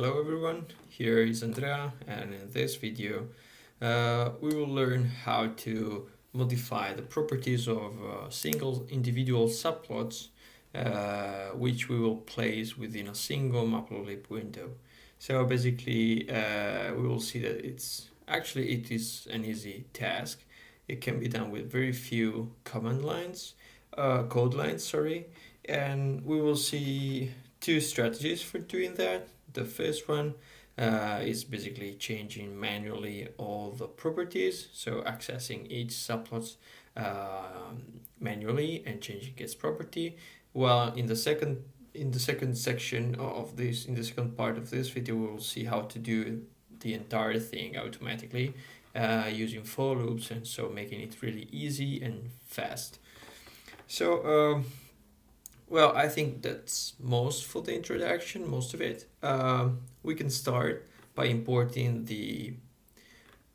Hello everyone, here is Andrea, and in this video we will learn how to modify the properties of single individual subplots which we will place within a single Matplotlib window. So basically we will see that it is an easy task. It can be done with very few code lines, and we will see two strategies for doing that. The first one is basically changing manually all the properties, so accessing each subplot manually and changing its property. While in the second section of this, in the second part of this video, we will see how to do the entire thing automatically using for loops, and so making it really easy and fast. So well, I think that's most for the introduction, most of it. We can start by importing the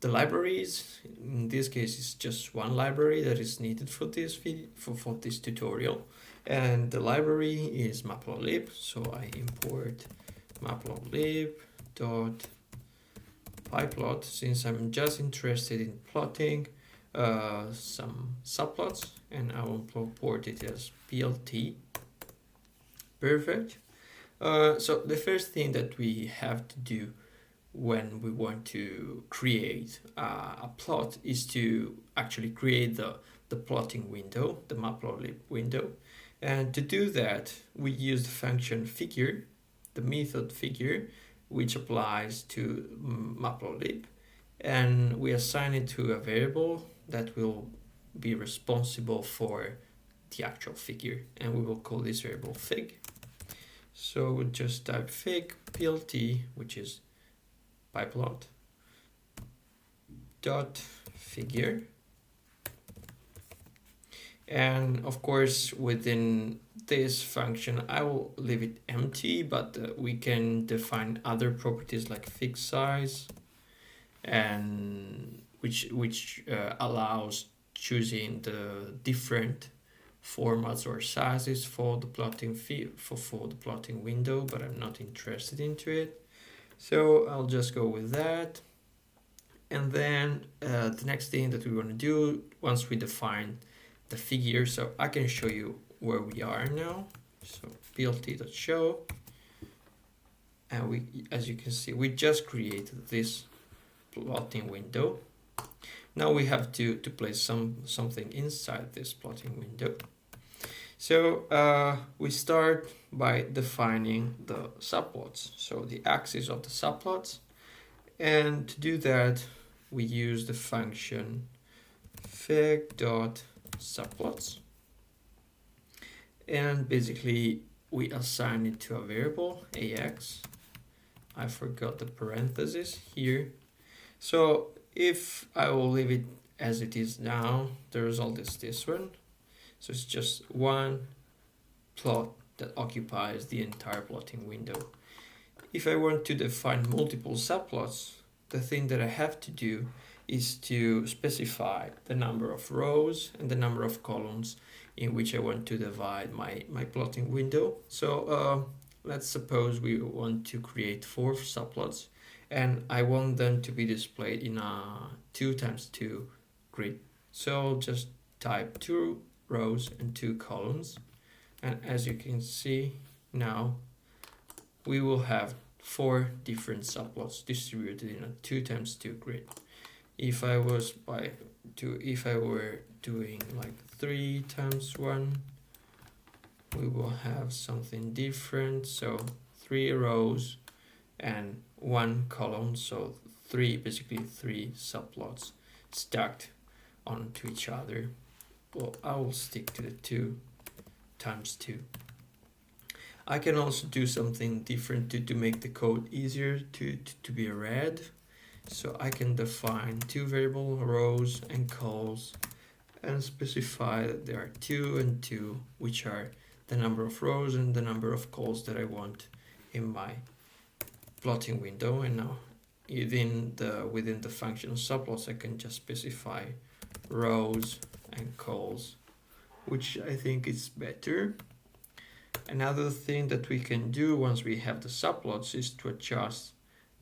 libraries. In this case, it's just one library that is needed for this video, for this tutorial. And the library is matplotlib, so I import matplotlib.pyplot, since I'm just interested in plotting some subplots, and I will import it as plt. Perfect. So the first thing that we have to do when we want to create a plot is to actually create the plotting window, the Matplotlib window. And to do that, we use the function figure, the method figure, which applies to Matplotlib, and we assign it to a variable that will be responsible for the actual figure, and we will call this variable fig. So we'll just type fig plt, which is pyplot dot figure, and of course within this function I will leave it empty, but we can define other properties like fig size, and which allows choosing the different formats or sizes for the plotting for the plotting window, but I'm not interested into it, so I'll just go with that. And then the next thing that we want to do once we define the figure, so I can show you where we are now. So plt.show, and we, as you can see, we just created this plotting window. Now we have to place something inside this plotting window. So we start by defining the subplots, so the axis of the subplots. And to do that, we use the function fig.subplots. And basically, we assign it to a variable, ax. I forgot the parenthesis here. So if I will leave it as it is now, the result is this one. So it's just one plot that occupies the entire plotting window. If I want to define multiple subplots, the thing that I have to do is to specify the number of rows and the number of columns in which I want to divide my plotting window. So let's suppose we want to create 4 subplots, and I want them to be displayed in a 2x2 grid. So I'll just type 2 rows and 2 columns, and as you can see now, we will have 4 different subplots distributed in a 2x2 grid. If I were doing like 3x1, we will have something different. So 3 rows and 1 column, so basically 3 subplots stacked onto each other. Well, I will stick to the 2x2. I can also do something different to make the code easier to be read. So I can define 2 variable rows and calls, and specify that there are 2 and 2, which are the number of rows and the number of calls that I want in my plotting window. And now within the function subplots, I can just specify rows and calls, which I think is better. Another thing that we can do once we have the subplots is to adjust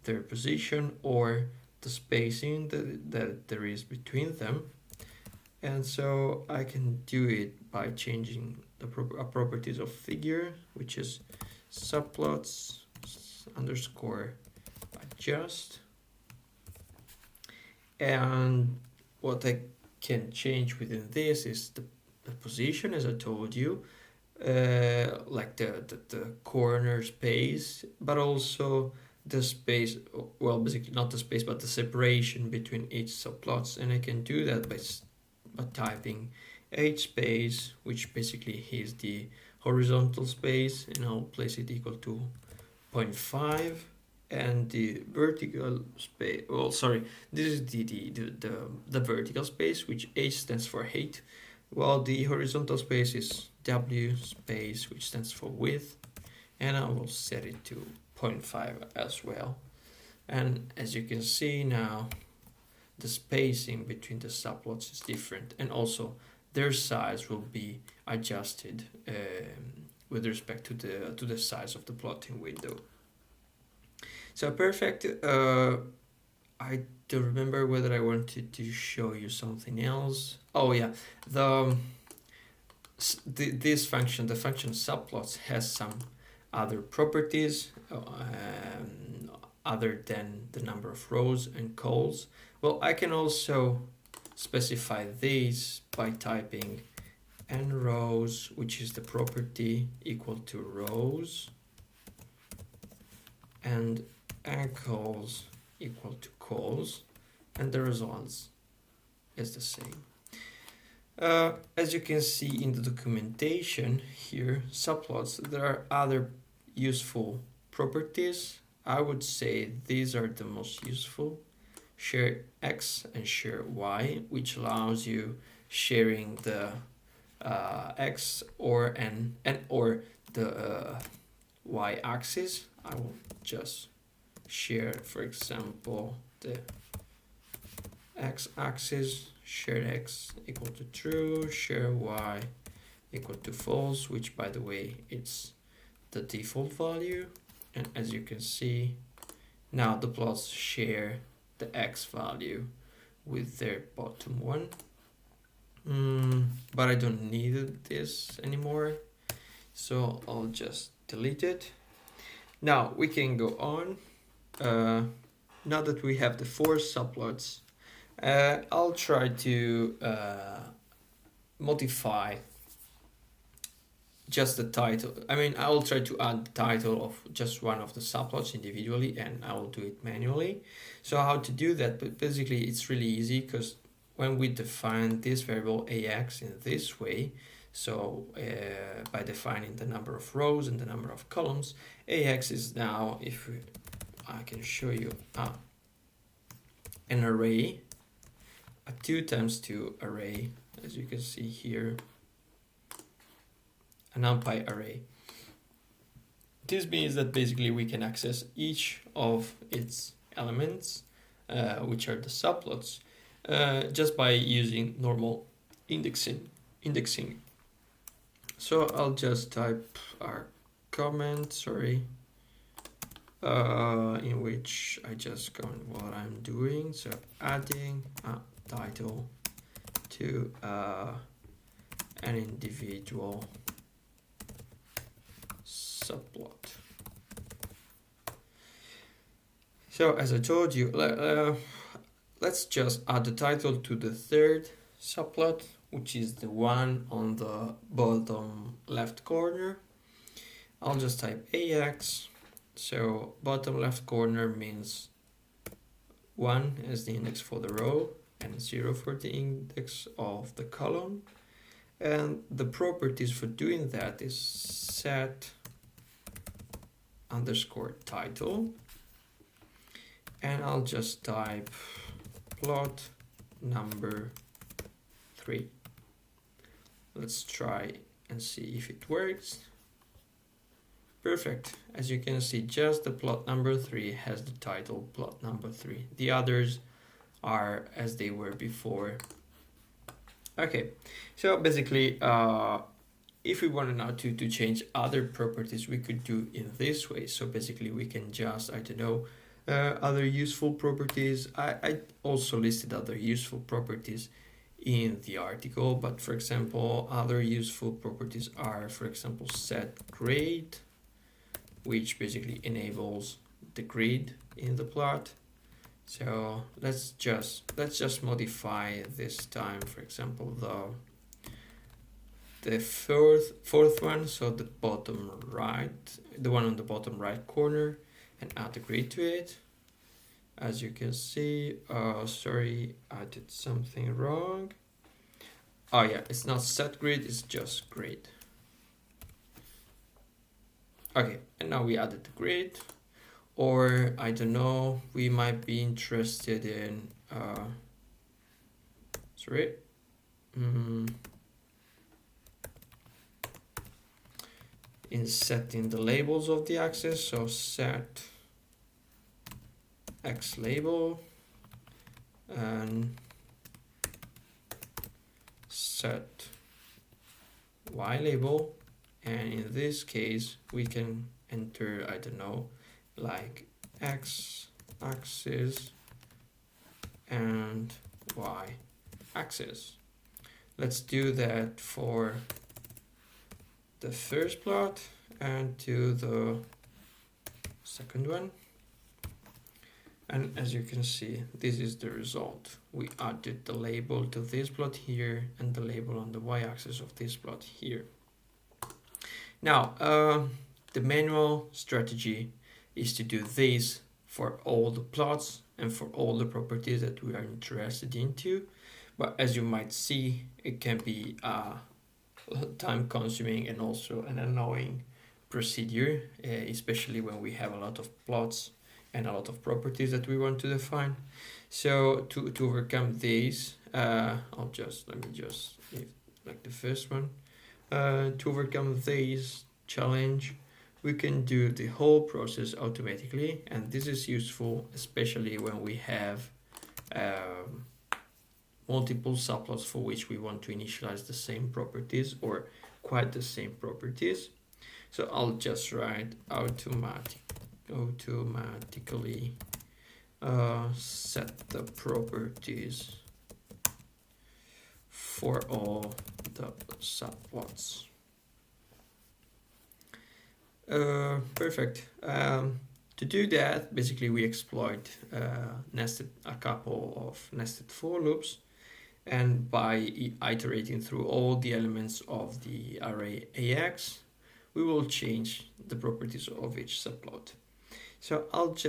their position or the spacing that there is between them. And so I can do it by changing the properties of figure, which is subplots underscore adjust. And what I can change within this is the position, as I told you, like the corner space, but also the space, well, basically not the space, but the separation between each subplots. And I can do that by typing h space, which basically is the horizontal space, and I'll place it equal to 0.5, and the vertical space, well, sorry, this is the vertical space, which h stands for height, while the horizontal space is w space, which stands for width, and I will set it to 0.5 as well. And as you can see now, the spacing between the subplots is different, and also their size will be adjusted with respect to the size of the plotting window. So perfect. I don't remember whether I wanted to show you something else. Oh yeah, this function, the function subplots, has some other properties other than the number of rows and columns. Well, I can also specify these by typing n rows, which is the property, equal to rows, and n calls equal to calls, and the results is the same. As you can see in the documentation here, subplots, there are other useful properties. I would say these are the most useful: share x and share y, which allows you sharing the x or or the y axis. I will just share, for example, the x axis, share x equal to true, share y equal to false, which by the way it's the default value. And as you can see, now the plots share the x value with their bottom one. But I don't need this anymore, so I'll just delete it. Now we can go on. Now that we have the 4 subplots, I'll try to modify just the title. I mean, I will try to add the title of just one of the subplots individually, and I will do it manually. So how to do that? But basically it's really easy, because when we define this variable ax in this way, so by defining the number of rows and the number of columns, ax is now, if I can show you an array, a 2 times 2 array, as you can see here, a NumPy array. This means that basically we can access each of its elements, which are the subplots, just by using normal indexing. So I'll just type our comment, in which I just go on what I'm doing. So adding a title to an individual subplot. So as I told you, let's just add the title to the 3rd subplot, which is the one on the bottom left corner. I'll just type ax. So bottom left corner means 1 as the index for the row and 0 for the index of the column. And the properties for doing that is set underscore title, and I'll just type plot number 3. Let's try and see if it works. Perfect. As you can see, just the plot number 3 has the title plot number 3. The others are as they were before. Okay, so basically if we wanted now to change other properties, we could do in this way. So basically we can just, I don't know, other useful properties. I also listed other useful properties in the article, but for example, other useful properties are, for example, set grade, which basically enables the grid in the plot. So let's just modify this time, for example, the fourth one, so the bottom right, the one on the bottom right corner, and add the grid to it. As you can see, sorry, I did something wrong. Oh yeah, it's not set grid, it's just grid. Okay, and now we added the grid. Or I don't know, we might be interested in in setting the labels of the axis. So set X label and set Y label, and in this case we can enter, I don't know, like X axis and Y axis. Let's do that for the first plot and to the second one. And as you can see, this is the result. We added the label to this plot here and the label on the y-axis of this plot here. Now, the manual strategy is to do this for all the plots and for all the properties that we are interested into. But as you might see, it can be time consuming and also an annoying procedure, especially when we have a lot of plots and a lot of properties that we want to define. So to overcome these, let me just like the first one. To overcome this challenge, we can do the whole process automatically, and this is useful especially when we have multiple subplots for which we want to initialize the same properties or quite the same properties. So I'll just write automatically set the properties for all the subplots. Perfect. To do that, basically we exploit a couple of nested for loops, and by iterating through all the elements of the array AX, we will change the properties of each subplot. So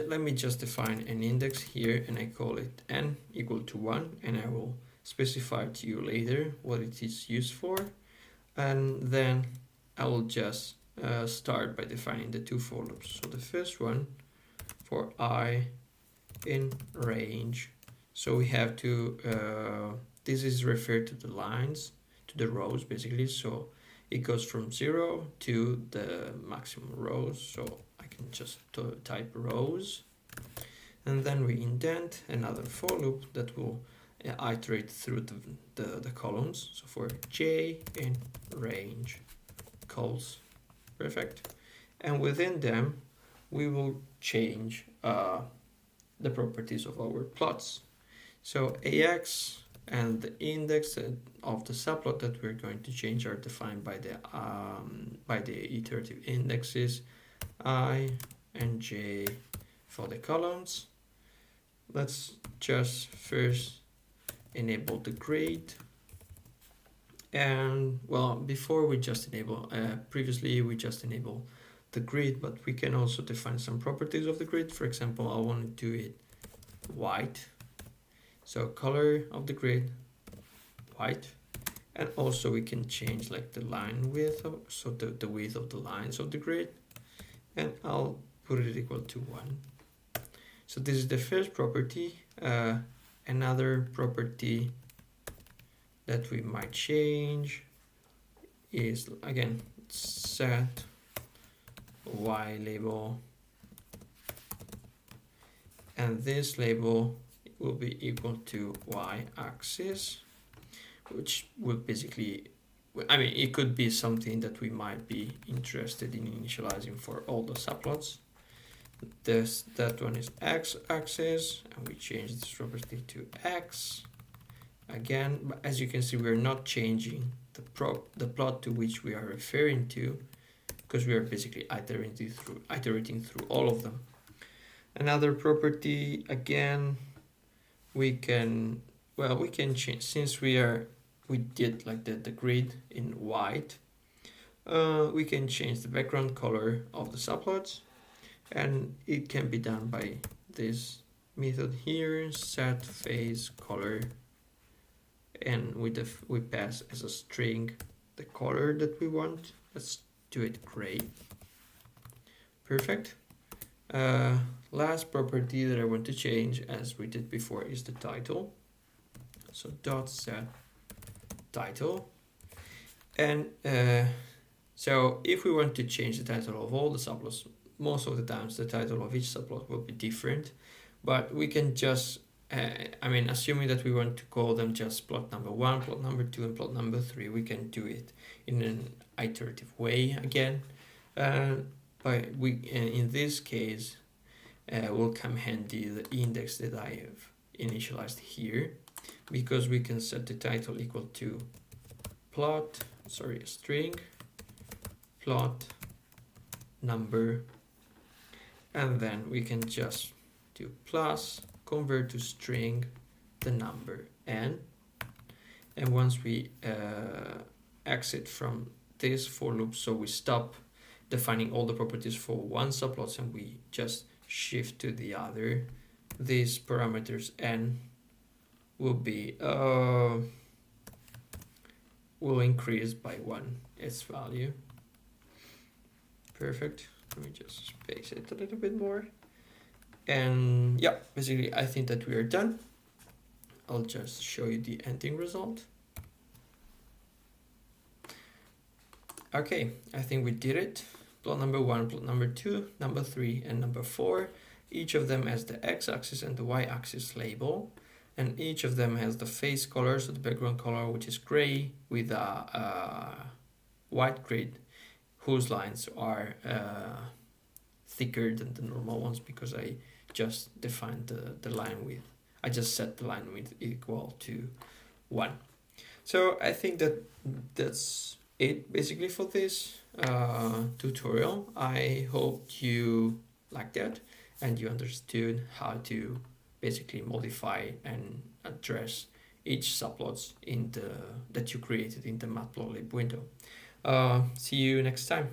let me just define an index here, and I call it n equal to 1, and I will specify to you later what it is used for. And then I will just start by defining the two for loops. So the first one for I in range. So we have to, this is referred to the lines, to the rows basically. So it goes from 0 to the maximum rows. So I can just type rows, and then we indent another for loop that will iterate through the columns. So for j in range calls, perfect. And within them, we will change the properties of our plots. So AX and the index of the subplot that we're going to change are defined by the iterative indexes I and j for the columns. Let's just first enable the grade. And well, before we just enable, previously we just enable the grid, but we can also define some properties of the grid. For example, I want to do it white. So color of the grid, white. And also we can change like the line width, so the width of the lines of the grid. And I'll put it equal to 1. So this is the first property. Another property that we might change is, again, set y label, and this label will be equal to y axis, which will basically I mean, it could be something that we might be interested in initializing for all the subplots. That one is x-axis, and we change this property to x. Again, but as you can see, we're not changing the plot to which we are referring to, because we are basically iterating through all of them. Another property, again, we can change, since we did like the grid in white, we can change the background color of the subplots, and it can be done by this method here, set face color, and we pass as a string the color that we want. Let's do it gray. Perfect. Last property that I want to change, as we did before, is the title. So dot set title, and so if we want to change the title of all the subplots, most of the times the title of each subplot will be different, but we can just assuming that we want to call them just plot number 1, plot number 2, and plot number 3, we can do it in an iterative way again. In this case, will come handy the index that I have initialized here, because we can set the title equal to string plot number, and then we can just do plus convert to string the number n, and once we exit from this for loop, so we stop defining all the properties for one subplot and we just shift to the other, these parameters n will be will increase by 1 its value. Perfect. Let me just space it a little bit more. And yeah, basically I think that we are done. I'll just show you the ending result. Okay, I think we did it. Plot number 1, plot number 2, number 3, and number 4. Each of them has the x-axis and the y-axis label, and each of them has the face color, so the background color, which is gray, with a white grid whose lines are thicker than the normal ones, because I just defined the line width. I just set the line width equal to 1. So I think that's it basically for this tutorial. I hope you liked that and you understood how to basically modify and address each subplots that you created in the Matplotlib window. See you next time.